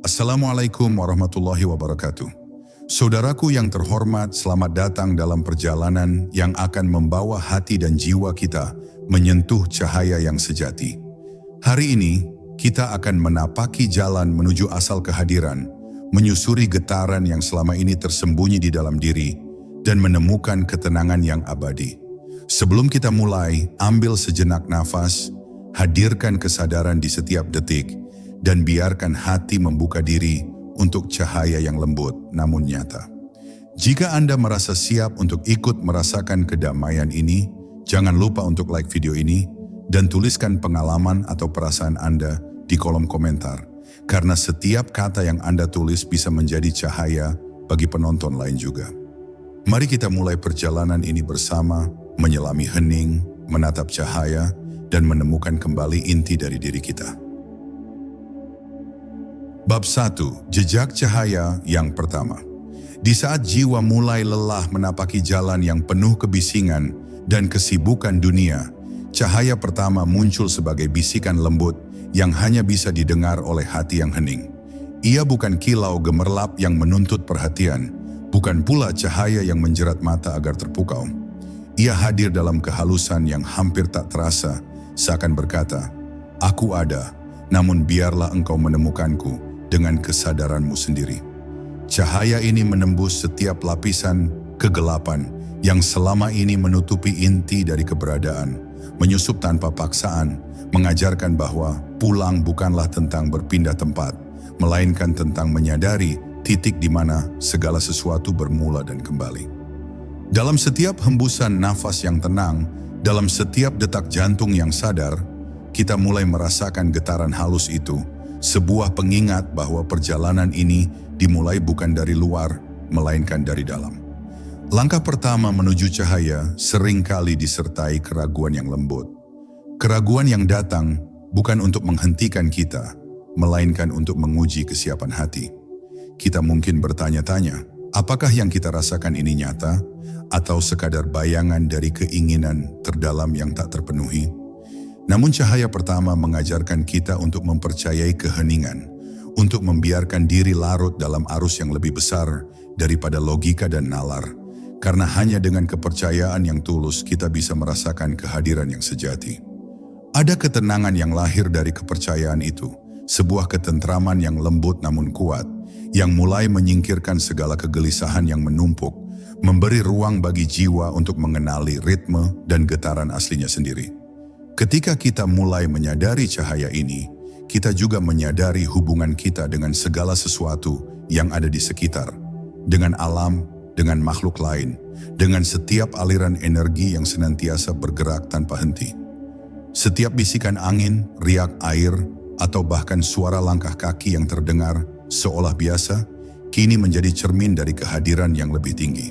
Assalamualaikum warahmatullahi wabarakatuh. Saudaraku yang terhormat, selamat datang dalam perjalanan yang akan membawa hati dan jiwa kita menyentuh cahaya yang sejati. Hari ini, kita akan menapaki jalan menuju asal kehadiran, menyusuri getaran yang selama ini tersembunyi di dalam diri, dan menemukan ketenangan yang abadi. Sebelum kita mulai, ambil sejenak nafas, hadirkan kesadaran di setiap detik, dan biarkan hati membuka diri untuk cahaya yang lembut namun nyata. Jika Anda merasa siap untuk ikut merasakan kedamaian ini, jangan lupa untuk like video ini dan tuliskan pengalaman atau perasaan Anda di kolom komentar, karena setiap kata yang Anda tulis bisa menjadi cahaya bagi penonton lain juga. Mari kita mulai perjalanan ini bersama, menyelami hening, menatap cahaya, dan menemukan kembali inti dari diri kita. Bab 1. Jejak cahaya yang pertama. Di saat jiwa mulai lelah menapaki jalan yang penuh kebisingan dan kesibukan dunia, cahaya pertama muncul sebagai bisikan lembut yang hanya bisa didengar oleh hati yang hening. Ia bukan kilau gemerlap yang menuntut perhatian, bukan pula cahaya yang menjerat mata agar terpukau. Ia hadir dalam kehalusan yang hampir tak terasa, seakan berkata, "Aku ada, namun biarlah engkau menemukanku dengan kesadaranmu sendiri." Cahaya ini menembus setiap lapisan kegelapan yang selama ini menutupi inti dari keberadaan, menyusup tanpa paksaan, mengajarkan bahwa pulang bukanlah tentang berpindah tempat, melainkan tentang menyadari titik di mana segala sesuatu bermula dan kembali. Dalam setiap hembusan nafas yang tenang, dalam setiap detak jantung yang sadar, kita mulai merasakan getaran halus itu, sebuah pengingat bahwa perjalanan ini dimulai bukan dari luar, melainkan dari dalam. Langkah pertama menuju cahaya seringkali disertai keraguan yang lembut. Keraguan yang datang bukan untuk menghentikan kita, melainkan untuk menguji kesiapan hati. Kita mungkin bertanya-tanya, apakah yang kita rasakan ini nyata, atau sekadar bayangan dari keinginan terdalam yang tak terpenuhi? Namun cahaya pertama mengajarkan kita untuk mempercayai keheningan, untuk membiarkan diri larut dalam arus yang lebih besar daripada logika dan nalar, karena hanya dengan kepercayaan yang tulus kita bisa merasakan kehadiran yang sejati. Ada ketenangan yang lahir dari kepercayaan itu, sebuah ketentraman yang lembut namun kuat, yang mulai menyingkirkan segala kegelisahan yang menumpuk, memberi ruang bagi jiwa untuk mengenali ritme dan getaran aslinya sendiri. Ketika kita mulai menyadari cahaya ini, kita juga menyadari hubungan kita dengan segala sesuatu yang ada di sekitar, dengan alam, dengan makhluk lain, dengan setiap aliran energi yang senantiasa bergerak tanpa henti. Setiap bisikan angin, riak air, atau bahkan suara langkah kaki yang terdengar seolah biasa, kini menjadi cermin dari kehadiran yang lebih tinggi.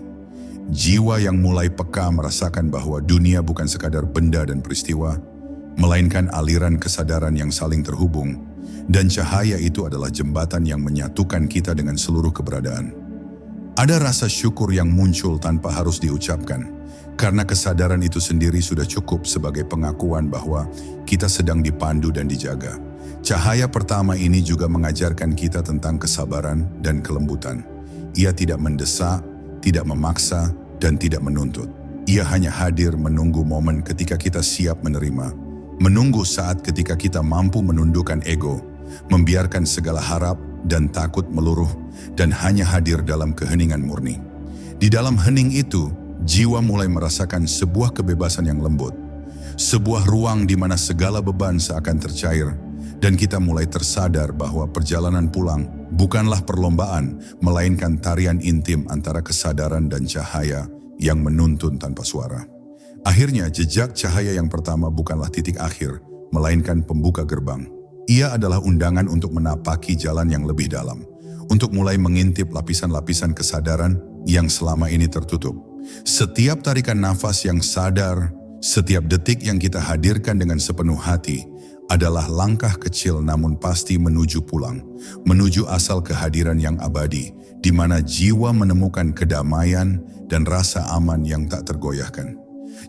Jiwa yang mulai peka merasakan bahwa dunia bukan sekadar benda dan peristiwa, melainkan aliran kesadaran yang saling terhubung, dan cahaya itu adalah jembatan yang menyatukan kita dengan seluruh keberadaan. Ada rasa syukur yang muncul tanpa harus diucapkan, karena kesadaran itu sendiri sudah cukup sebagai pengakuan bahwa kita sedang dipandu dan dijaga. Cahaya pertama ini juga mengajarkan kita tentang kesabaran dan kelembutan. Ia tidak mendesak, tidak memaksa, dan tidak menuntut. Ia hanya hadir menunggu momen ketika kita siap menerima, menunggu saat ketika kita mampu menundukkan ego, membiarkan segala harap dan takut meluruh, dan hanya hadir dalam keheningan murni. Di dalam hening itu, jiwa mulai merasakan sebuah kebebasan yang lembut, sebuah ruang di mana segala beban seakan tercair, dan kita mulai tersadar bahwa perjalanan pulang bukanlah perlombaan, melainkan tarian intim antara kesadaran dan cahaya yang menuntun tanpa suara. Akhirnya, jejak cahaya yang pertama bukanlah titik akhir, melainkan pembuka gerbang. Ia adalah undangan untuk menapaki jalan yang lebih dalam, untuk mulai mengintip lapisan-lapisan kesadaran yang selama ini tertutup. Setiap tarikan nafas yang sadar, setiap detik yang kita hadirkan dengan sepenuh hati, adalah langkah kecil namun pasti menuju pulang, menuju asal kehadiran yang abadi, di mana jiwa menemukan kedamaian dan rasa aman yang tak tergoyahkan.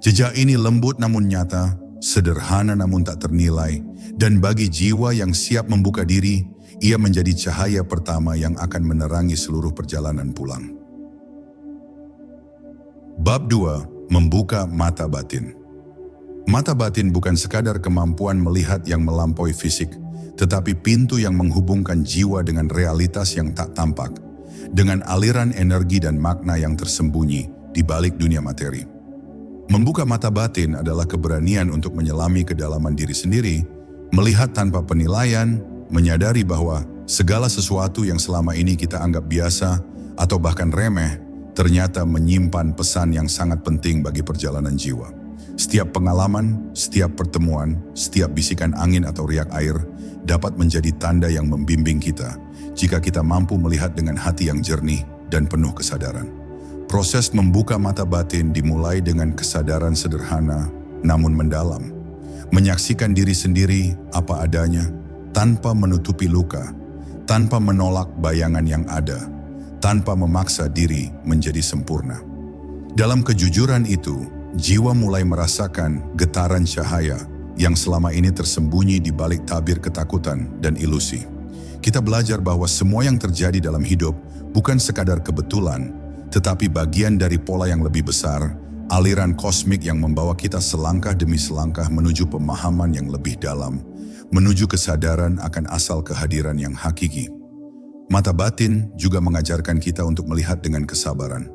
Jejak ini lembut namun nyata, sederhana namun tak ternilai, dan bagi jiwa yang siap membuka diri, ia menjadi cahaya pertama yang akan menerangi seluruh perjalanan pulang. Bab 2. Membuka mata batin. Mata batin bukan sekadar kemampuan melihat yang melampaui fisik, tetapi pintu yang menghubungkan jiwa dengan realitas yang tak tampak, dengan aliran energi dan makna yang tersembunyi di balik dunia materi. Membuka mata batin adalah keberanian untuk menyelami kedalaman diri sendiri, melihat tanpa penilaian, menyadari bahwa segala sesuatu yang selama ini kita anggap biasa atau bahkan remeh, ternyata menyimpan pesan yang sangat penting bagi perjalanan jiwa. Setiap pengalaman, setiap pertemuan, setiap bisikan angin atau riak air dapat menjadi tanda yang membimbing kita jika kita mampu melihat dengan hati yang jernih dan penuh kesadaran. Proses membuka mata batin dimulai dengan kesadaran sederhana namun mendalam. Menyaksikan diri sendiri apa adanya, tanpa menutupi luka, tanpa menolak bayangan yang ada, tanpa memaksa diri menjadi sempurna. Dalam kejujuran itu, jiwa mulai merasakan getaran cahaya yang selama ini tersembunyi di balik tabir ketakutan dan ilusi. Kita belajar bahwa semua yang terjadi dalam hidup bukan sekadar kebetulan, tetapi bagian dari pola yang lebih besar, aliran kosmik yang membawa kita selangkah demi selangkah menuju pemahaman yang lebih dalam, menuju kesadaran akan asal kehadiran yang hakiki. Mata batin juga mengajarkan kita untuk melihat dengan kesabaran.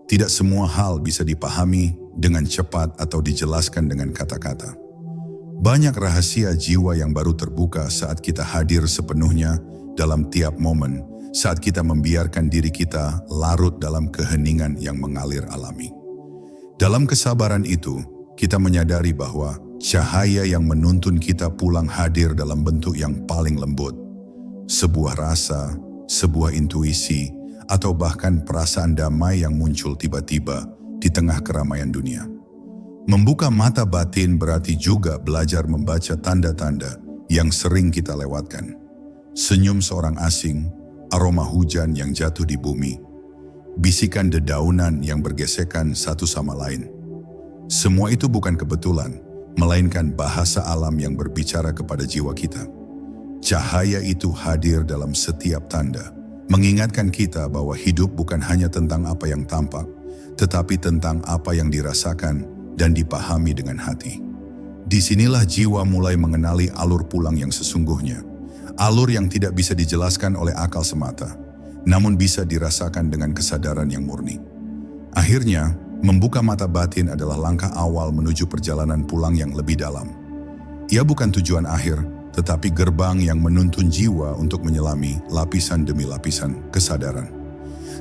Tidak semua hal bisa dipahami dengan cepat atau dijelaskan dengan kata-kata. Banyak rahasia jiwa yang baru terbuka saat kita hadir sepenuhnya dalam tiap momen, saat kita membiarkan diri kita larut dalam keheningan yang mengalir alami. Dalam kesabaran itu, kita menyadari bahwa cahaya yang menuntun kita pulang hadir dalam bentuk yang paling lembut. Sebuah rasa, sebuah intuisi, atau bahkan perasaan damai yang muncul tiba-tiba di tengah keramaian dunia. Membuka mata batin berarti juga belajar membaca tanda-tanda yang sering kita lewatkan. Senyum seorang asing, aroma hujan yang jatuh di bumi, bisikan dedaunan yang bergesekan satu sama lain. Semua itu bukan kebetulan, melainkan bahasa alam yang berbicara kepada jiwa kita. Cahaya itu hadir dalam setiap tanda, mengingatkan kita bahwa hidup bukan hanya tentang apa yang tampak, tetapi tentang apa yang dirasakan dan dipahami dengan hati. Disinilah jiwa mulai mengenali alur pulang yang sesungguhnya, alur yang tidak bisa dijelaskan oleh akal semata, namun bisa dirasakan dengan kesadaran yang murni. Akhirnya, membuka mata batin adalah langkah awal menuju perjalanan pulang yang lebih dalam. Ia bukan tujuan akhir, tetapi gerbang yang menuntun jiwa untuk menyelami lapisan demi lapisan kesadaran.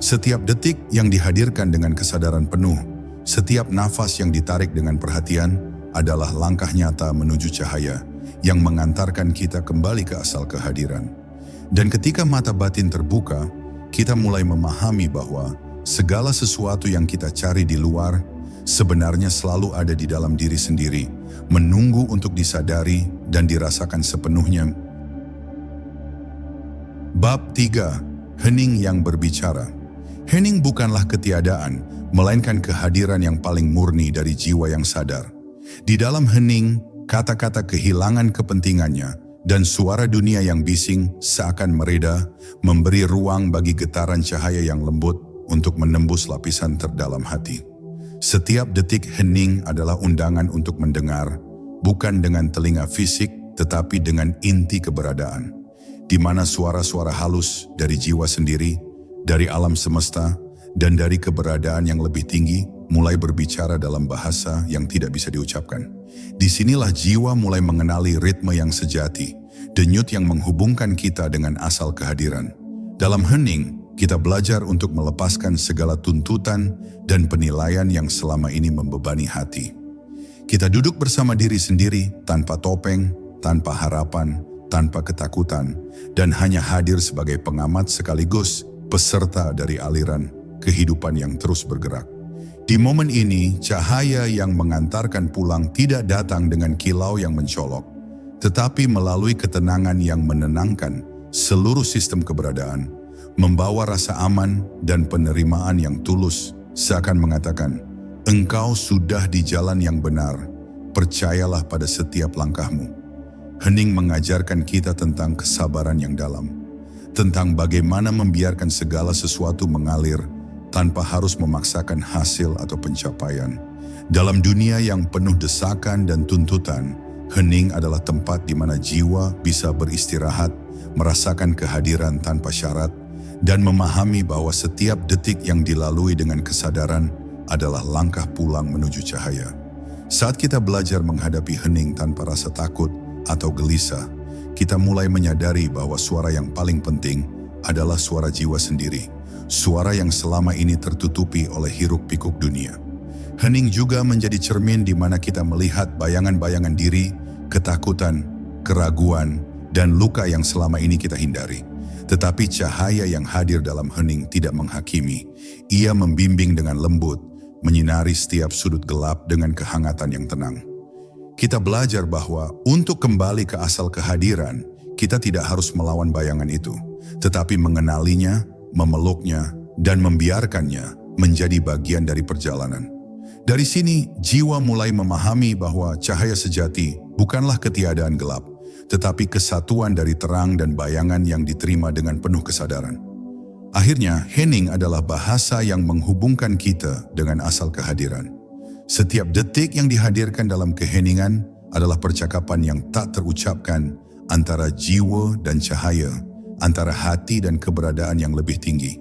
Setiap detik yang dihadirkan dengan kesadaran penuh, setiap nafas yang ditarik dengan perhatian adalah langkah nyata menuju cahaya yang mengantarkan kita kembali ke asal kehadiran. Dan ketika mata batin terbuka, kita mulai memahami bahwa segala sesuatu yang kita cari di luar sebenarnya selalu ada di dalam diri sendiri, menunggu untuk disadari dan dirasakan sepenuhnya. Bab 3. Hening yang berbicara. Hening bukanlah ketiadaan, melainkan kehadiran yang paling murni dari jiwa yang sadar. Di dalam hening, kata-kata kehilangan kepentingannya dan suara dunia yang bising seakan mereda, memberi ruang bagi getaran cahaya yang lembut untuk menembus lapisan terdalam hati. Setiap detik hening adalah undangan untuk mendengar, bukan dengan telinga fisik, tetapi dengan inti keberadaan, di mana suara-suara halus dari jiwa sendiri, dari alam semesta, dan dari keberadaan yang lebih tinggi mulai berbicara dalam bahasa yang tidak bisa diucapkan. Disinilah jiwa mulai mengenali ritme yang sejati, denyut yang menghubungkan kita dengan asal kehadiran. Dalam hening, kita belajar untuk melepaskan segala tuntutan dan penilaian yang selama ini membebani hati. Kita duduk bersama diri sendiri tanpa topeng, tanpa harapan, tanpa ketakutan, dan hanya hadir sebagai pengamat sekaligus peserta dari aliran kehidupan yang terus bergerak. Di momen ini, cahaya yang mengantarkan pulang tidak datang dengan kilau yang mencolok, tetapi melalui ketenangan yang menenangkan seluruh sistem keberadaan, membawa rasa aman dan penerimaan yang tulus, seakan mengatakan, "Engkau sudah di jalan yang benar, percayalah pada setiap langkahmu. Hening mengajarkan kita tentang kesabaran yang dalam, tentang bagaimana membiarkan segala sesuatu mengalir tanpa harus memaksakan hasil atau pencapaian. Dalam dunia yang penuh desakan dan tuntutan, hening adalah tempat di mana jiwa bisa beristirahat, merasakan kehadiran tanpa syarat, dan memahami bahwa setiap detik yang dilalui dengan kesadaran adalah langkah pulang menuju cahaya. Saat kita belajar menghadapi hening tanpa rasa takut atau gelisah, kita mulai menyadari bahwa suara yang paling penting adalah suara jiwa sendiri, suara yang selama ini tertutupi oleh hiruk-pikuk dunia. Hening juga menjadi cermin di mana kita melihat bayangan-bayangan diri, ketakutan, keraguan, dan luka yang selama ini kita hindari. Tetapi cahaya yang hadir dalam hening tidak menghakimi. Ia membimbing dengan lembut, menyinari setiap sudut gelap dengan kehangatan yang tenang. Kita belajar bahwa untuk kembali ke asal kehadiran, kita tidak harus melawan bayangan itu, tetapi mengenalinya, memeluknya, dan membiarkannya menjadi bagian dari perjalanan. Dari sini, jiwa mulai memahami bahwa cahaya sejati bukanlah ketiadaan gelap, tetapi kesatuan dari terang dan bayangan yang diterima dengan penuh kesadaran. Akhirnya, hening adalah bahasa yang menghubungkan kita dengan asal kehadiran. Setiap detik yang dihadirkan dalam keheningan adalah percakapan yang tak terucapkan antara jiwa dan cahaya, antara hati dan keberadaan yang lebih tinggi.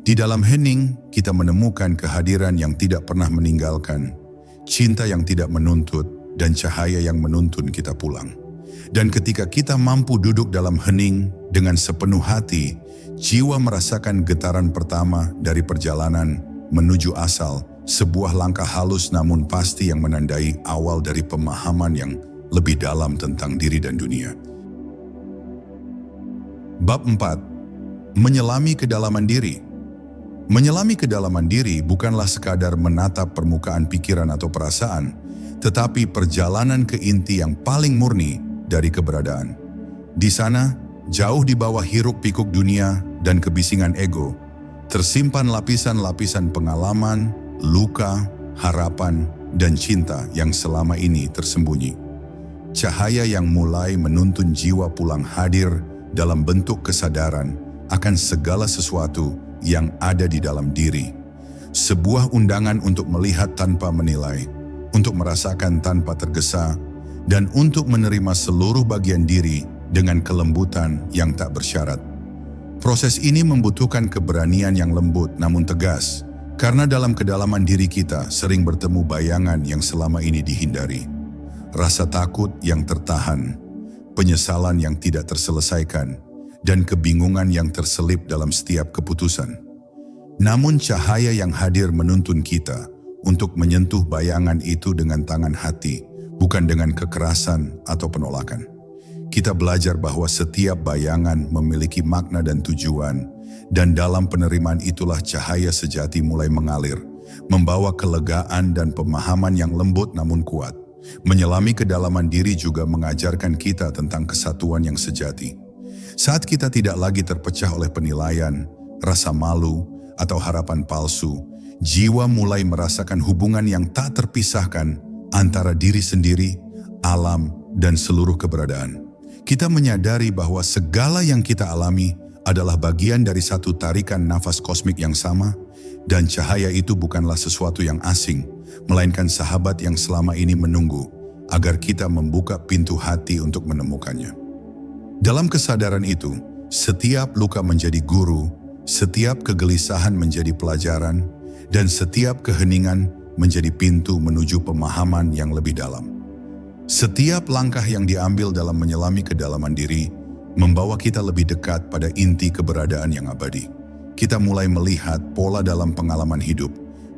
Di dalam hening, kita menemukan kehadiran yang tidak pernah meninggalkan, cinta yang tidak menuntut, dan cahaya yang menuntun kita pulang. Dan ketika kita mampu duduk dalam hening dengan sepenuh hati, jiwa merasakan getaran pertama dari perjalanan menuju asal, sebuah langkah halus namun pasti yang menandai awal dari pemahaman yang lebih dalam tentang diri dan dunia. Bab 4. Menyelami kedalaman diri. Menyelami kedalaman diri bukanlah sekadar menatap permukaan pikiran atau perasaan, tetapi perjalanan ke inti yang paling murni dari keberadaan. Di sana, jauh di bawah hiruk-pikuk dunia dan kebisingan ego, tersimpan lapisan-lapisan pengalaman, luka, harapan, dan cinta yang selama ini tersembunyi. Cahaya yang mulai menuntun jiwa pulang hadir dalam bentuk kesadaran akan segala sesuatu yang ada di dalam diri. Sebuah undangan untuk melihat tanpa menilai, untuk merasakan tanpa tergesa, dan untuk menerima seluruh bagian diri dengan kelembutan yang tak bersyarat. Proses ini membutuhkan keberanian yang lembut namun tegas, karena dalam kedalaman diri kita sering bertemu bayangan yang selama ini dihindari. Rasa takut yang tertahan, penyesalan yang tidak terselesaikan, dan kebingungan yang terselip dalam setiap keputusan. Namun cahaya yang hadir menuntun kita untuk menyentuh bayangan itu dengan tangan hati, bukan dengan kekerasan atau penolakan. Kita belajar bahwa setiap bayangan memiliki makna dan tujuan, dan dalam penerimaan itulah cahaya sejati mulai mengalir, membawa kelegaan dan pemahaman yang lembut namun kuat. Menyelami kedalaman diri juga mengajarkan kita tentang kesatuan yang sejati. Saat kita tidak lagi terpecah oleh penilaian, rasa malu, atau harapan palsu, jiwa mulai merasakan hubungan yang tak terpisahkan antara diri sendiri, alam, dan seluruh keberadaan. Kita menyadari bahwa segala yang kita alami adalah bagian dari satu tarikan nafas kosmik yang sama, dan cahaya itu bukanlah sesuatu yang asing, melainkan sahabat yang selama ini menunggu agar kita membuka pintu hati untuk menemukannya. Dalam kesadaran itu, setiap luka menjadi guru, setiap kegelisahan menjadi pelajaran, dan setiap keheningan menjadi pintu menuju pemahaman yang lebih dalam. Setiap langkah yang diambil dalam menyelami kedalaman diri membawa kita lebih dekat pada inti keberadaan yang abadi. Kita mulai melihat pola dalam pengalaman hidup,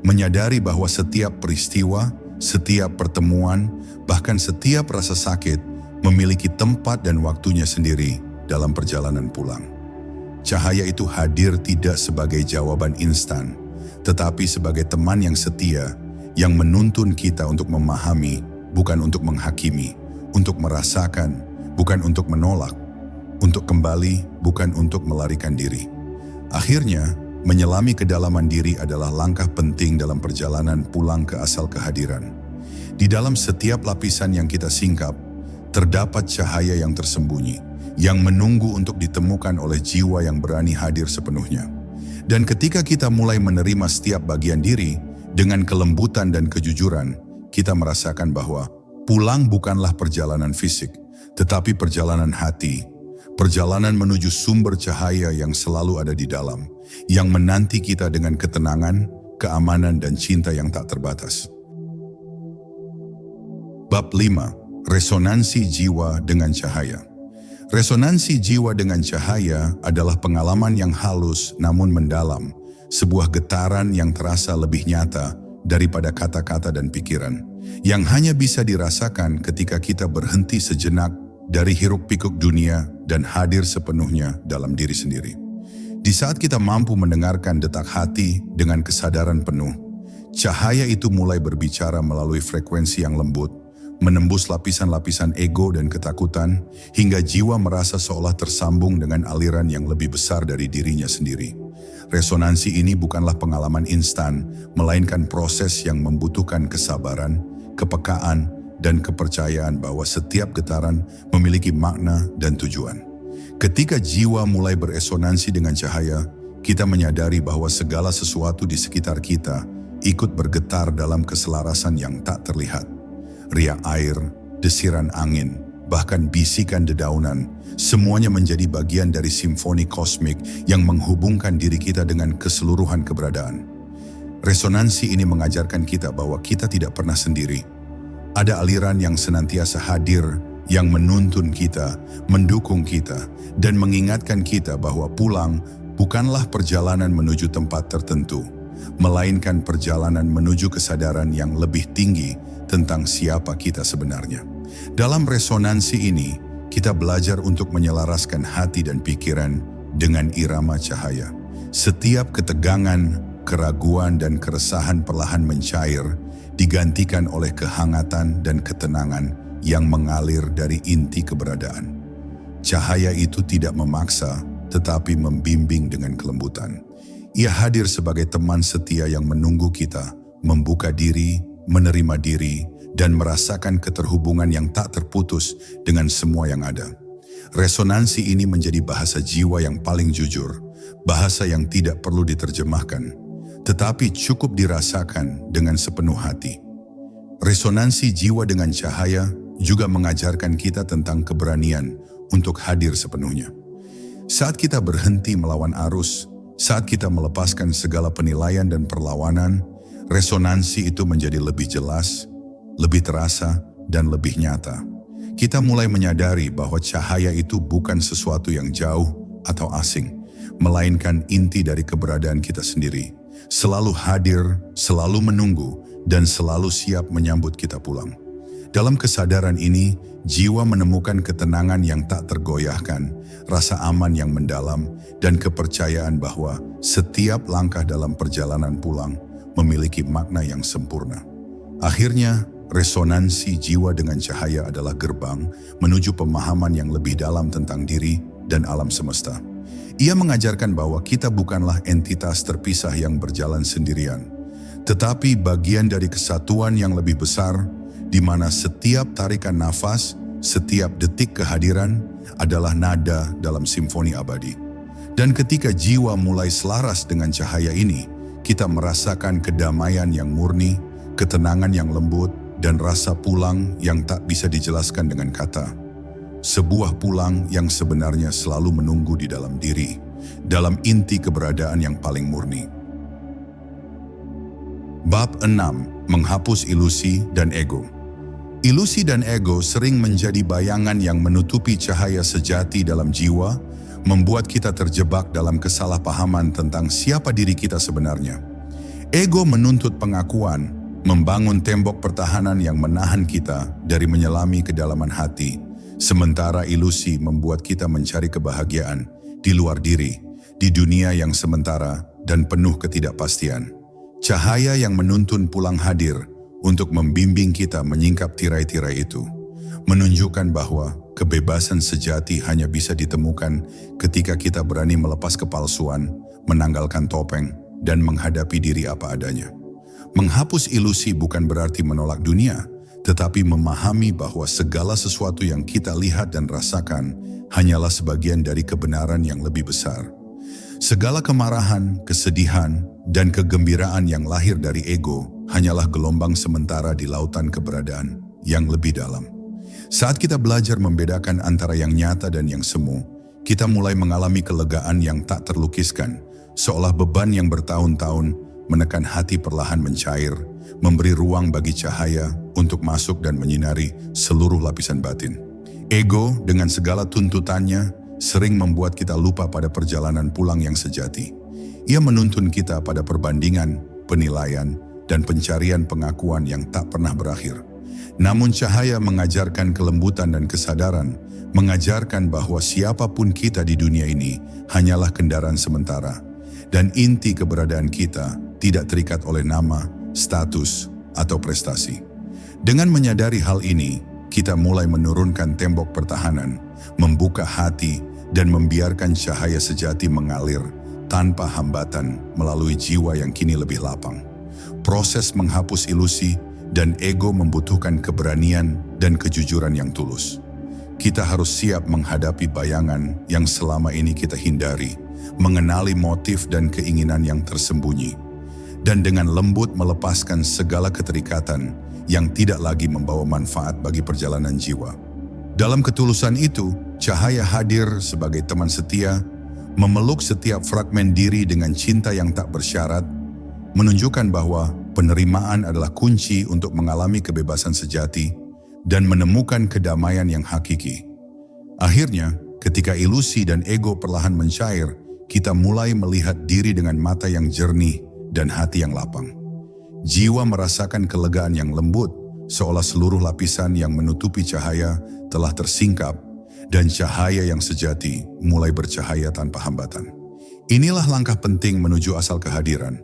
menyadari bahwa setiap peristiwa, setiap pertemuan, bahkan setiap rasa sakit memiliki tempat dan waktunya sendiri dalam perjalanan pulang. Cahaya itu hadir tidak sebagai jawaban instan, tetapi sebagai teman yang setia yang menuntun kita untuk memahami, bukan untuk menghakimi, untuk merasakan, bukan untuk menolak, untuk kembali, bukan untuk melarikan diri. Akhirnya, menyelami kedalaman diri adalah langkah penting dalam perjalanan pulang ke asal kehadiran. Di dalam setiap lapisan yang kita singkap, terdapat cahaya yang tersembunyi, yang menunggu untuk ditemukan oleh jiwa yang berani hadir sepenuhnya. Dan ketika kita mulai menerima setiap bagian diri dengan kelembutan dan kejujuran, kita merasakan bahwa pulang bukanlah perjalanan fisik, tetapi perjalanan hati, perjalanan menuju sumber cahaya yang selalu ada di dalam, yang menanti kita dengan ketenangan, keamanan, dan cinta yang tak terbatas. Bab 5. Resonansi jiwa dengan cahaya. Resonansi jiwa dengan cahaya adalah pengalaman yang halus namun mendalam, sebuah getaran yang terasa lebih nyata daripada kata-kata dan pikiran, yang hanya bisa dirasakan ketika kita berhenti sejenak dari hiruk-pikuk dunia dan hadir sepenuhnya dalam diri sendiri. Di saat kita mampu mendengarkan detak hati dengan kesadaran penuh, cahaya itu mulai berbicara melalui frekuensi yang lembut, menembus lapisan-lapisan ego dan ketakutan, hingga jiwa merasa seolah tersambung dengan aliran yang lebih besar dari dirinya sendiri. Resonansi ini bukanlah pengalaman instan, melainkan proses yang membutuhkan kesabaran, kepekaan, dan kepercayaan bahwa setiap getaran memiliki makna dan tujuan. Ketika jiwa mulai beresonansi dengan cahaya, kita menyadari bahwa segala sesuatu di sekitar kita ikut bergetar dalam keselarasan yang tak terlihat. Riak air, desiran angin, bahkan bisikan dedaunan, semuanya menjadi bagian dari simfoni kosmik yang menghubungkan diri kita dengan keseluruhan keberadaan. Resonansi ini mengajarkan kita bahwa kita tidak pernah sendiri. Ada aliran yang senantiasa hadir, yang menuntun kita, mendukung kita, dan mengingatkan kita bahwa pulang bukanlah perjalanan menuju tempat tertentu, melainkan perjalanan menuju kesadaran yang lebih tinggi tentang siapa kita sebenarnya. Dalam resonansi ini, kita belajar untuk menyelaraskan hati dan pikiran dengan irama cahaya. Setiap ketegangan, keraguan, dan keresahan perlahan mencair, digantikan oleh kehangatan dan ketenangan yang mengalir dari inti keberadaan. Cahaya itu tidak memaksa, tetapi membimbing dengan kelembutan. Ia hadir sebagai teman setia yang menunggu kita, membuka diri, menerima diri, dan merasakan keterhubungan yang tak terputus dengan semua yang ada. Resonansi ini menjadi bahasa jiwa yang paling jujur, bahasa yang tidak perlu diterjemahkan, tetapi cukup dirasakan dengan sepenuh hati. Resonansi jiwa dengan cahaya juga mengajarkan kita tentang keberanian untuk hadir sepenuhnya. Saat kita berhenti melawan arus, saat kita melepaskan segala penilaian dan perlawanan, resonansi itu menjadi lebih jelas, lebih terasa, dan lebih nyata. Kita mulai menyadari bahwa cahaya itu bukan sesuatu yang jauh atau asing, melainkan inti dari keberadaan kita sendiri. Selalu hadir, selalu menunggu, dan selalu siap menyambut kita pulang. Dalam kesadaran ini, jiwa menemukan ketenangan yang tak tergoyahkan, rasa aman yang mendalam, dan kepercayaan bahwa setiap langkah dalam perjalanan pulang memiliki makna yang sempurna. Akhirnya, resonansi jiwa dengan cahaya adalah gerbang menuju pemahaman yang lebih dalam tentang diri dan alam semesta. Ia mengajarkan bahwa kita bukanlah entitas terpisah yang berjalan sendirian, tetapi bagian dari kesatuan yang lebih besar, di mana setiap tarikan nafas, setiap detik kehadiran adalah nada dalam simfoni abadi. Dan ketika jiwa mulai selaras dengan cahaya ini, kita merasakan kedamaian yang murni, ketenangan yang lembut, dan rasa pulang yang tak bisa dijelaskan dengan kata. Sebuah pulang yang sebenarnya selalu menunggu di dalam diri, dalam inti keberadaan yang paling murni. Bab 6. Menghapus ilusi dan ego. Ilusi dan ego sering menjadi bayangan yang menutupi cahaya sejati dalam jiwa, membuat kita terjebak dalam kesalahpahaman tentang siapa diri kita sebenarnya. Ego menuntut pengakuan, membangun tembok pertahanan yang menahan kita dari menyelami kedalaman hati, sementara ilusi membuat kita mencari kebahagiaan di luar diri, di dunia yang sementara dan penuh ketidakpastian. Cahaya yang menuntun pulang hadir untuk membimbing kita menyingkap tirai-tirai itu, menunjukkan bahwa kebebasan sejati hanya bisa ditemukan ketika kita berani melepas kepalsuan, menanggalkan topeng, dan menghadapi diri apa adanya. Menghapus ilusi bukan berarti menolak dunia, tetapi memahami bahwa segala sesuatu yang kita lihat dan rasakan hanyalah sebagian dari kebenaran yang lebih besar. Segala kemarahan, kesedihan, dan kegembiraan yang lahir dari ego hanyalah gelombang sementara di lautan keberadaan yang lebih dalam. Saat kita belajar membedakan antara yang nyata dan yang semu, kita mulai mengalami kelegaan yang tak terlukiskan, seolah beban yang bertahun-tahun menekan hati perlahan mencair, memberi ruang bagi cahaya untuk masuk dan menyinari seluruh lapisan batin. Ego dengan segala tuntutannya sering membuat kita lupa pada perjalanan pulang yang sejati. Ia menuntun kita pada perbandingan, penilaian, dan pencarian pengakuan yang tak pernah berakhir. Namun cahaya mengajarkan kelembutan dan kesadaran, mengajarkan bahwa siapapun kita di dunia ini hanyalah kendaraan sementara, dan inti keberadaan kita tidak terikat oleh nama, status, atau prestasi. Dengan menyadari hal ini, kita mulai menurunkan tembok pertahanan, membuka hati, dan membiarkan cahaya sejati mengalir tanpa hambatan melalui jiwa yang kini lebih lapang. Proses menghapus ilusi dan ego membutuhkan keberanian dan kejujuran yang tulus. Kita harus siap menghadapi bayangan yang selama ini kita hindari, mengenali motif dan keinginan yang tersembunyi, dan dengan lembut melepaskan segala keterikatan yang tidak lagi membawa manfaat bagi perjalanan jiwa. Dalam ketulusan itu, cahaya hadir sebagai teman setia, memeluk setiap fragmen diri dengan cinta yang tak bersyarat, menunjukkan bahwa penerimaan adalah kunci untuk mengalami kebebasan sejati dan menemukan kedamaian yang hakiki. Akhirnya, ketika ilusi dan ego perlahan mencair, kita mulai melihat diri dengan mata yang jernih dan hati yang lapang. Jiwa merasakan kelegaan yang lembut, seolah seluruh lapisan yang menutupi cahaya telah tersingkap dan cahaya yang sejati mulai bercahaya tanpa hambatan. Inilah langkah penting menuju asal kehadiran,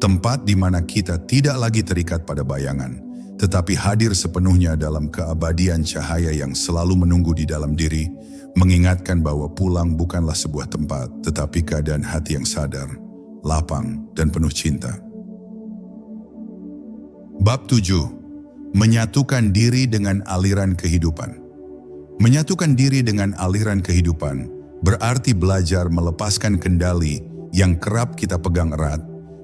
tempat di mana kita tidak lagi terikat pada bayangan, tetapi hadir sepenuhnya dalam keabadian cahaya yang selalu menunggu di dalam diri, mengingatkan bahwa pulang bukanlah sebuah tempat, tetapi keadaan hati yang sadar, lapang, dan penuh cinta. Bab 7. Menyatukan diri dengan aliran kehidupan. Menyatukan diri dengan aliran kehidupan berarti belajar melepaskan kendali yang kerap kita pegang erat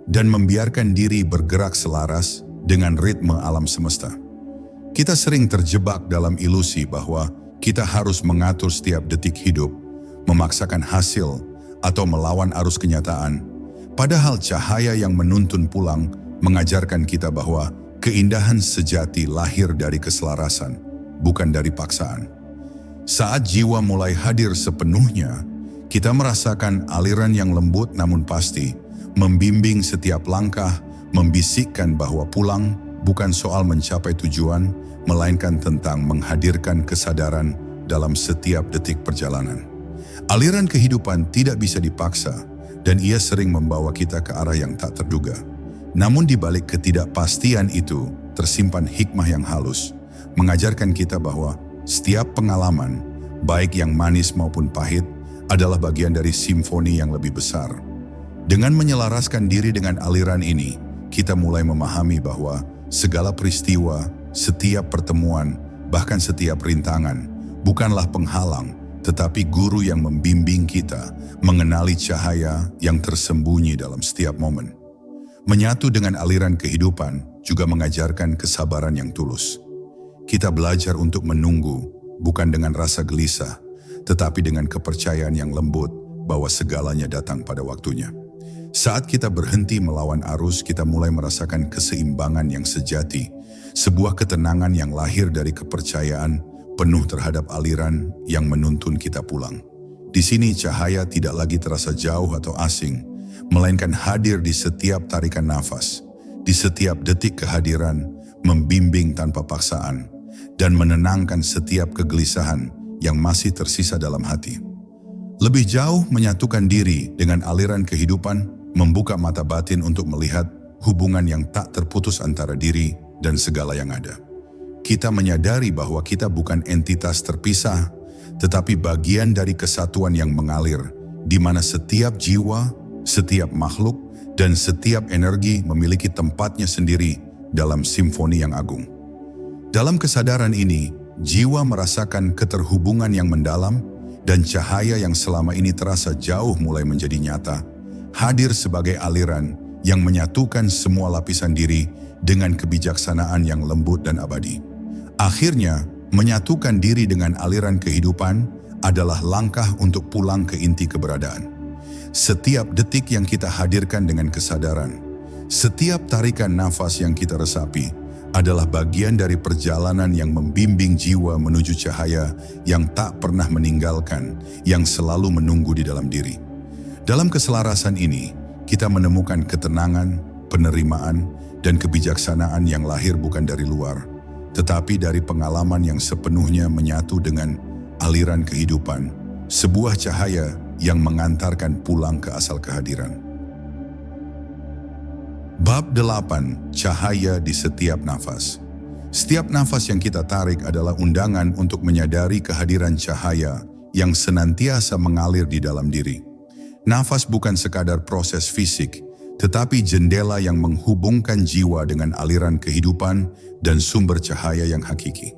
dan membiarkan diri bergerak selaras dengan ritme alam semesta. Kita sering terjebak dalam ilusi bahwa kita harus mengatur setiap detik hidup, memaksakan hasil, atau melawan arus kenyataan. Padahal cahaya yang menuntun pulang mengajarkan kita bahwa keindahan sejati lahir dari keselarasan, bukan dari paksaan. Saat jiwa mulai hadir sepenuhnya, kita merasakan aliran yang lembut namun pasti, membimbing setiap langkah, membisikkan bahwa pulang bukan soal mencapai tujuan, melainkan tentang menghadirkan kesadaran dalam setiap detik perjalanan. Aliran kehidupan tidak bisa dipaksa, dan ia sering membawa kita ke arah yang tak terduga. Namun di balik ketidakpastian itu, tersimpan hikmah yang halus, mengajarkan kita bahwa setiap pengalaman, baik yang manis maupun pahit, adalah bagian dari simfoni yang lebih besar. Dengan menyelaraskan diri dengan aliran ini, kita mulai memahami bahwa segala peristiwa, setiap pertemuan, bahkan setiap rintangan, bukanlah penghalang, tetapi guru yang membimbing kita mengenali cahaya yang tersembunyi dalam setiap momen. Menyatu dengan aliran kehidupan juga mengajarkan kesabaran yang tulus. Kita belajar untuk menunggu, bukan dengan rasa gelisah, tetapi dengan kepercayaan yang lembut bahwa segalanya datang pada waktunya. Saat kita berhenti melawan arus, kita mulai merasakan keseimbangan yang sejati, sebuah ketenangan yang lahir dari kepercayaan penuh terhadap aliran yang menuntun kita pulang. Di sini cahaya tidak lagi terasa jauh atau asing, melainkan hadir di setiap tarikan nafas, di setiap detik kehadiran, membimbing tanpa paksaan, dan menenangkan setiap kegelisahan yang masih tersisa dalam hati. Lebih jauh, menyatukan diri dengan aliran kehidupan membuka mata batin untuk melihat hubungan yang tak terputus antara diri dan segala yang ada. Kita menyadari bahwa kita bukan entitas terpisah, tetapi bagian dari kesatuan yang mengalir, di mana setiap jiwa, setiap makhluk, dan setiap energi memiliki tempatnya sendiri dalam simfoni yang agung. Dalam kesadaran ini, jiwa merasakan keterhubungan yang mendalam dan cahaya yang selama ini terasa jauh mulai menjadi nyata, hadir sebagai aliran yang menyatukan semua lapisan diri dengan kebijaksanaan yang lembut dan abadi. Akhirnya, menyatukan diri dengan aliran kehidupan adalah langkah untuk pulang ke inti keberadaan. Setiap detik yang kita hadirkan dengan kesadaran, setiap tarikan nafas yang kita resapi, adalah bagian dari perjalanan yang membimbing jiwa menuju cahaya yang tak pernah meninggalkan, yang selalu menunggu di dalam diri. Dalam keselarasan ini, kita menemukan ketenangan, penerimaan, dan kebijaksanaan yang lahir bukan dari luar, tetapi dari pengalaman yang sepenuhnya menyatu dengan aliran kehidupan, sebuah cahaya yang mengantarkan pulang ke asal kehadiran. Bab 8. Cahaya di setiap nafas. Setiap nafas yang kita tarik adalah undangan untuk menyadari kehadiran cahaya yang senantiasa mengalir di dalam diri. Nafas bukan sekadar proses fisik, tetapi jendela yang menghubungkan jiwa dengan aliran kehidupan dan sumber cahaya yang hakiki.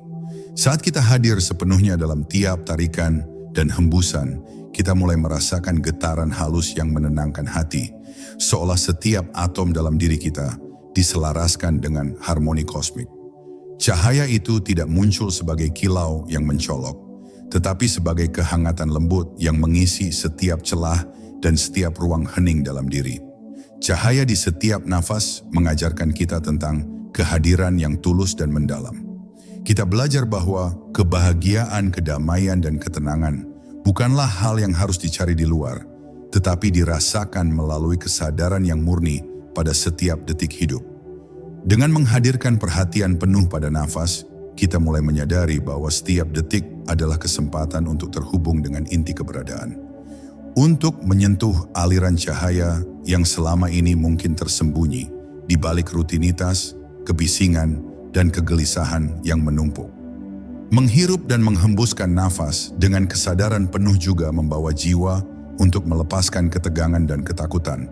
Saat kita hadir sepenuhnya dalam tiap tarikan dan hembusan, kita mulai merasakan getaran halus yang menenangkan hati, seolah setiap atom dalam diri kita diselaraskan dengan harmoni kosmik. Cahaya itu tidak muncul sebagai kilau yang mencolok, tetapi sebagai kehangatan lembut yang mengisi setiap celah dan setiap ruang hening dalam diri. Cahaya di setiap nafas mengajarkan kita tentang kehadiran yang tulus dan mendalam. Kita belajar bahwa kebahagiaan, kedamaian, dan ketenangan bukanlah hal yang harus dicari di luar, tetapi dirasakan melalui kesadaran yang murni pada setiap detik hidup. Dengan menghadirkan perhatian penuh pada nafas, kita mulai menyadari bahwa setiap detik adalah kesempatan untuk terhubung dengan inti keberadaan. Untuk menyentuh aliran cahaya yang selama ini mungkin tersembunyi di balik rutinitas, kebisingan, dan kegelisahan yang menumpuk. Menghirup dan menghembuskan nafas dengan kesadaran penuh juga membawa jiwa untuk melepaskan ketegangan dan ketakutan.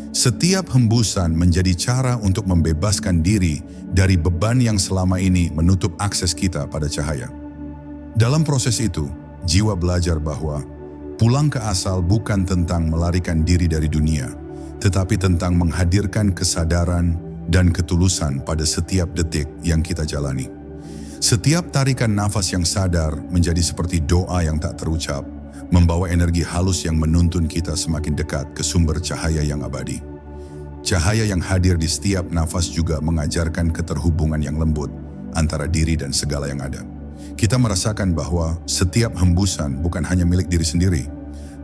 Setiap hembusan menjadi cara untuk membebaskan diri dari beban yang selama ini menutup akses kita pada cahaya. Dalam proses itu, jiwa belajar bahwa pulang ke asal bukan tentang melarikan diri dari dunia, tetapi tentang menghadirkan kesadaran dan ketulusan pada setiap detik yang kita jalani. Setiap tarikan nafas yang sadar menjadi seperti doa yang tak terucap, membawa energi halus yang menuntun kita semakin dekat ke sumber cahaya yang abadi. Cahaya yang hadir di setiap nafas juga mengajarkan keterhubungan yang lembut antara diri dan segala yang ada. Kita merasakan bahwa setiap hembusan bukan hanya milik diri sendiri,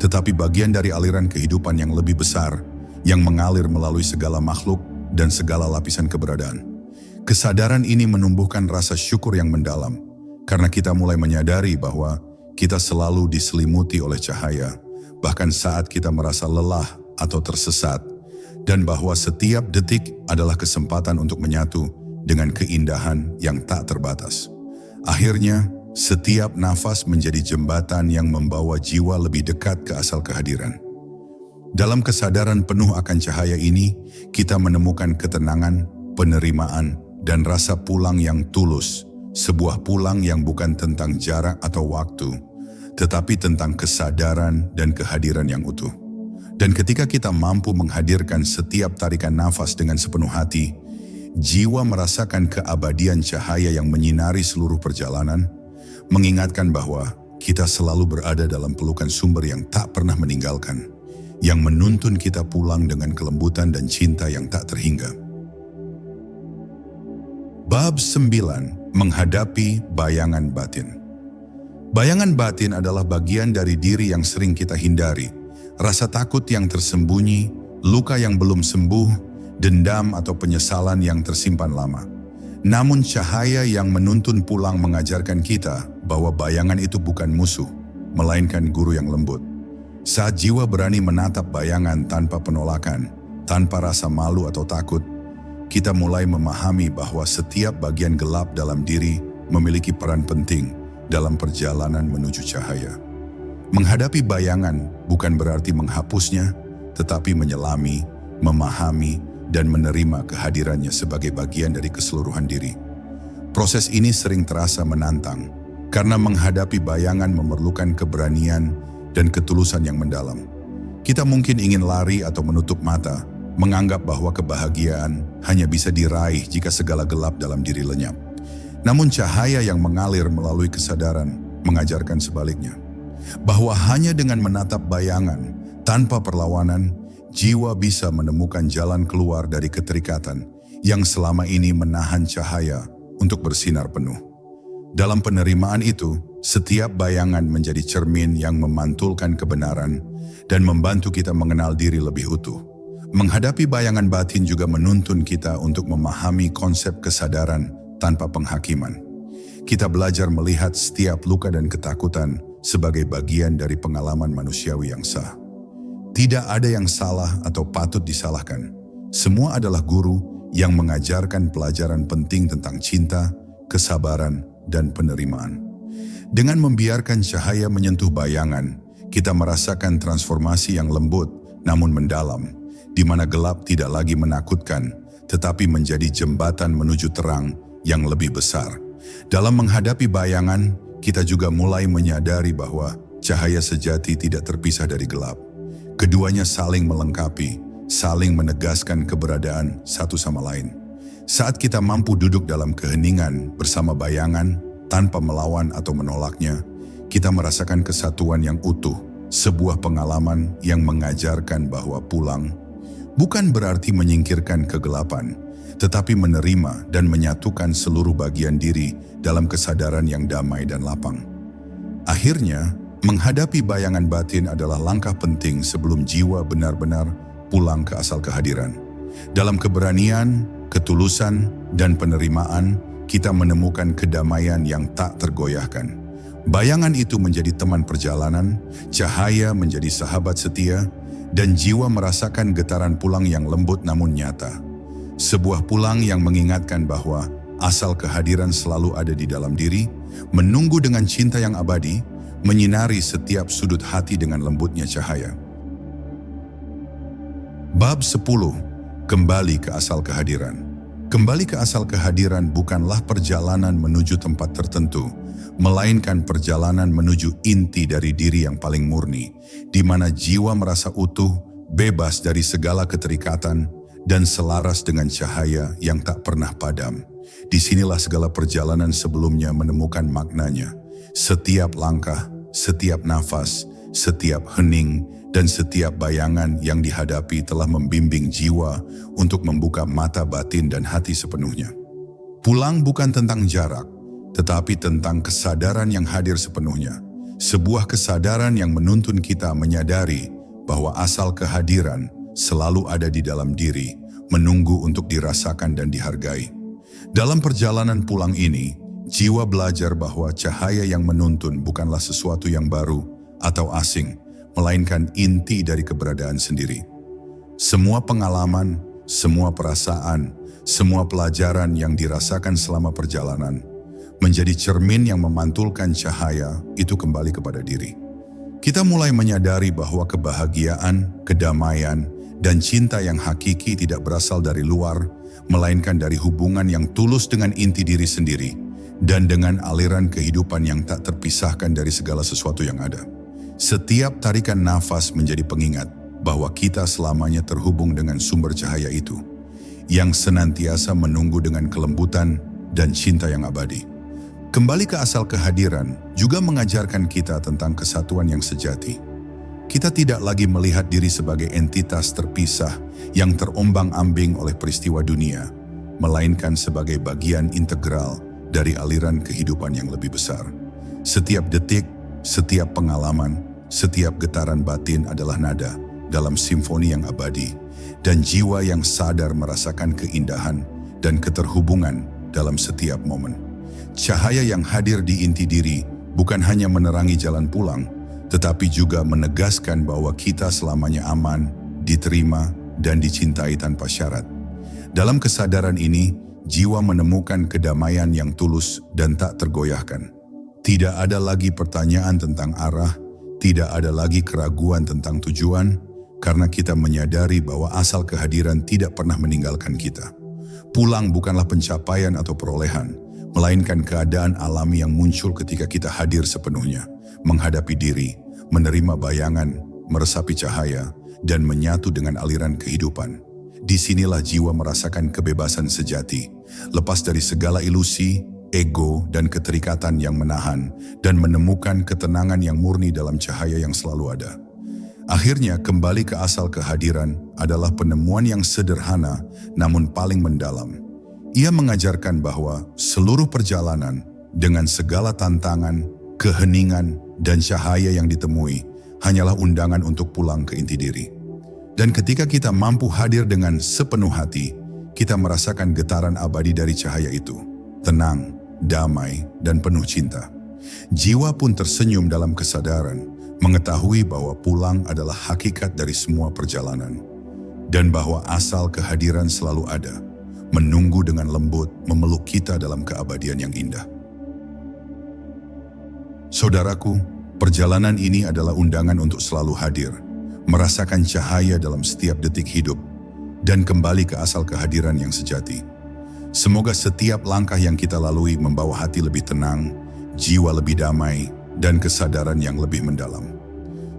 tetapi bagian dari aliran kehidupan yang lebih besar yang mengalir melalui segala makhluk dan segala lapisan keberadaan. Kesadaran ini menumbuhkan rasa syukur yang mendalam, karena kita mulai menyadari bahwa kita selalu diselimuti oleh cahaya, bahkan saat kita merasa lelah atau tersesat, dan bahwa setiap detik adalah kesempatan untuk menyatu dengan keindahan yang tak terbatas. Akhirnya, setiap nafas menjadi jembatan yang membawa jiwa lebih dekat ke asal kehadiran. Dalam kesadaran penuh akan cahaya ini, kita menemukan ketenangan, penerimaan, dan rasa pulang yang tulus, sebuah pulang yang bukan tentang jarak atau waktu, tetapi tentang kesadaran dan kehadiran yang utuh. Dan ketika kita mampu menghadirkan setiap tarikan nafas dengan sepenuh hati, jiwa merasakan keabadian cahaya yang menyinari seluruh perjalanan, mengingatkan bahwa kita selalu berada dalam pelukan sumber yang tak pernah meninggalkan, yang menuntun kita pulang dengan kelembutan dan cinta yang tak terhingga. Bab 9. Menghadapi bayangan batin. Bayangan batin adalah bagian dari diri yang sering kita hindari, rasa takut yang tersembunyi, luka yang belum sembuh, dendam atau penyesalan yang tersimpan lama. Namun cahaya yang menuntun pulang mengajarkan kita bahwa bayangan itu bukan musuh, melainkan guru yang lembut. Saat jiwa berani menatap bayangan tanpa penolakan, tanpa rasa malu atau takut, kita mulai memahami bahwa setiap bagian gelap dalam diri memiliki peran penting dalam perjalanan menuju cahaya. Menghadapi bayangan bukan berarti menghapusnya, tetapi menyelami, memahami, dan menerima kehadirannya sebagai bagian dari keseluruhan diri. Proses ini sering terasa menantang, karena menghadapi bayangan memerlukan keberanian dan ketulusan yang mendalam. Kita mungkin ingin lari atau menutup mata, menganggap bahwa kebahagiaan hanya bisa diraih jika segala gelap dalam diri lenyap. Namun cahaya yang mengalir melalui kesadaran mengajarkan sebaliknya. Bahwa hanya dengan menatap bayangan, tanpa perlawanan, jiwa bisa menemukan jalan keluar dari keterikatan yang selama ini menahan cahaya untuk bersinar penuh. Dalam penerimaan itu, setiap bayangan menjadi cermin yang memantulkan kebenaran dan membantu kita mengenal diri lebih utuh. Menghadapi bayangan batin juga menuntun kita untuk memahami konsep kesadaran tanpa penghakiman. Kita belajar melihat setiap luka dan ketakutan sebagai bagian dari pengalaman manusiawi yang sah. Tidak ada yang salah atau patut disalahkan. Semua adalah guru yang mengajarkan pelajaran penting tentang cinta, kesabaran, dan penerimaan. Dengan membiarkan cahaya menyentuh bayangan, kita merasakan transformasi yang lembut namun mendalam, di mana gelap tidak lagi menakutkan, tetapi menjadi jembatan menuju terang yang lebih besar. Dalam menghadapi bayangan, kita juga mulai menyadari bahwa cahaya sejati tidak terpisah dari gelap. Keduanya saling melengkapi, saling menegaskan keberadaan satu sama lain. Saat kita mampu duduk dalam keheningan bersama bayangan, tanpa melawan atau menolaknya, kita merasakan kesatuan yang utuh, sebuah pengalaman yang mengajarkan bahwa pulang bukan berarti menyingkirkan kegelapan, tetapi menerima dan menyatukan seluruh bagian diri dalam kesadaran yang damai dan lapang. Akhirnya, menghadapi bayangan batin adalah langkah penting sebelum jiwa benar-benar pulang ke asal kehadiran. Dalam keberanian, ketulusan, dan penerimaan, kita menemukan kedamaian yang tak tergoyahkan. Bayangan itu menjadi teman perjalanan, cahaya menjadi sahabat setia, dan jiwa merasakan getaran pulang yang lembut namun nyata. Sebuah pulang yang mengingatkan bahwa asal kehadiran selalu ada di dalam diri, menunggu dengan cinta yang abadi, menyinari setiap sudut hati dengan lembutnya cahaya. Bab 10. Kembali ke asal kehadiran. Kembali ke asal kehadiran bukanlah perjalanan menuju tempat tertentu, melainkan perjalanan menuju inti dari diri yang paling murni, di mana jiwa merasa utuh, bebas dari segala keterikatan, dan selaras dengan cahaya yang tak pernah padam. Disinilah segala perjalanan sebelumnya menemukan maknanya. Setiap langkah, setiap nafas, setiap hening, dan setiap bayangan yang dihadapi telah membimbing jiwa untuk membuka mata batin dan hati sepenuhnya. Pulang bukan tentang jarak, tetapi tentang kesadaran yang hadir sepenuhnya. Sebuah kesadaran yang menuntun kita menyadari bahwa asal kehadiran selalu ada di dalam diri, menunggu untuk dirasakan dan dihargai. Dalam perjalanan pulang ini, jiwa belajar bahwa cahaya yang menuntun bukanlah sesuatu yang baru atau asing, melainkan inti dari keberadaan sendiri. Semua pengalaman, semua perasaan, semua pelajaran yang dirasakan selama perjalanan menjadi cermin yang memantulkan cahaya itu kembali kepada diri. Kita mulai menyadari bahwa kebahagiaan, kedamaian, dan cinta yang hakiki tidak berasal dari luar, melainkan dari hubungan yang tulus dengan inti diri sendiri dan dengan aliran kehidupan yang tak terpisahkan dari segala sesuatu yang ada. Setiap tarikan nafas menjadi pengingat bahwa kita selamanya terhubung dengan sumber cahaya itu, yang senantiasa menunggu dengan kelembutan dan cinta yang abadi. Kembali ke asal kehadiran juga mengajarkan kita tentang kesatuan yang sejati. Kita tidak lagi melihat diri sebagai entitas terpisah yang terombang-ambing oleh peristiwa dunia, melainkan sebagai bagian integral dari aliran kehidupan yang lebih besar. Setiap detik, setiap pengalaman, setiap getaran batin adalah nada dalam simfoni yang abadi, dan jiwa yang sadar merasakan keindahan dan keterhubungan dalam setiap momen. Cahaya yang hadir di inti diri bukan hanya menerangi jalan pulang, tetapi juga menegaskan bahwa kita selamanya aman, diterima, dan dicintai tanpa syarat. Dalam kesadaran ini, jiwa menemukan kedamaian yang tulus dan tak tergoyahkan. Tidak ada lagi pertanyaan tentang arah, tidak ada lagi keraguan tentang tujuan, karena kita menyadari bahwa asal kehadiran tidak pernah meninggalkan kita. Pulang bukanlah pencapaian atau perolehan, melainkan keadaan alami yang muncul ketika kita hadir sepenuhnya, menghadapi diri, menerima bayangan, meresapi cahaya, dan menyatu dengan aliran kehidupan. Disinilah jiwa merasakan kebebasan sejati, lepas dari segala ilusi, ego, dan keterikatan yang menahan, dan menemukan ketenangan yang murni dalam cahaya yang selalu ada. Akhirnya, kembali ke asal kehadiran adalah penemuan yang sederhana namun paling mendalam. Ia mengajarkan bahwa seluruh perjalanan dengan segala tantangan, keheningan, dan cahaya yang ditemui hanyalah undangan untuk pulang ke inti diri. Dan ketika kita mampu hadir dengan sepenuh hati, kita merasakan getaran abadi dari cahaya itu. Tenang, damai, dan penuh cinta. Jiwa pun tersenyum dalam kesadaran, mengetahui bahwa pulang adalah hakikat dari semua perjalanan, dan bahwa asal kehadiran selalu ada, menunggu dengan lembut memeluk kita dalam keabadian yang indah. Saudaraku, perjalanan ini adalah undangan untuk selalu hadir, merasakan cahaya dalam setiap detik hidup, dan kembali ke asal kehadiran yang sejati. Semoga setiap langkah yang kita lalui membawa hati lebih tenang, jiwa lebih damai, dan kesadaran yang lebih mendalam.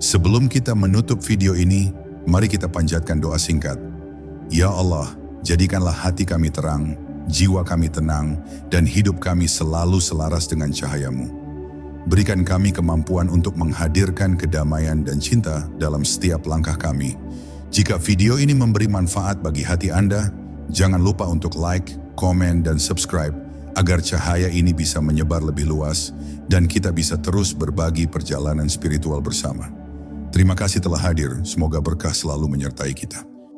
Sebelum kita menutup video ini, mari kita panjatkan doa singkat. Ya Allah, jadikanlah hati kami terang, jiwa kami tenang, dan hidup kami selalu selaras dengan cahaya-Mu. Berikan kami kemampuan untuk menghadirkan kedamaian dan cinta dalam setiap langkah kami. Jika video ini memberi manfaat bagi hati Anda, jangan lupa untuk like, komen, dan subscribe agar cahaya ini bisa menyebar lebih luas dan kita bisa terus berbagi perjalanan spiritual bersama. Terima kasih telah hadir, semoga berkah selalu menyertai kita.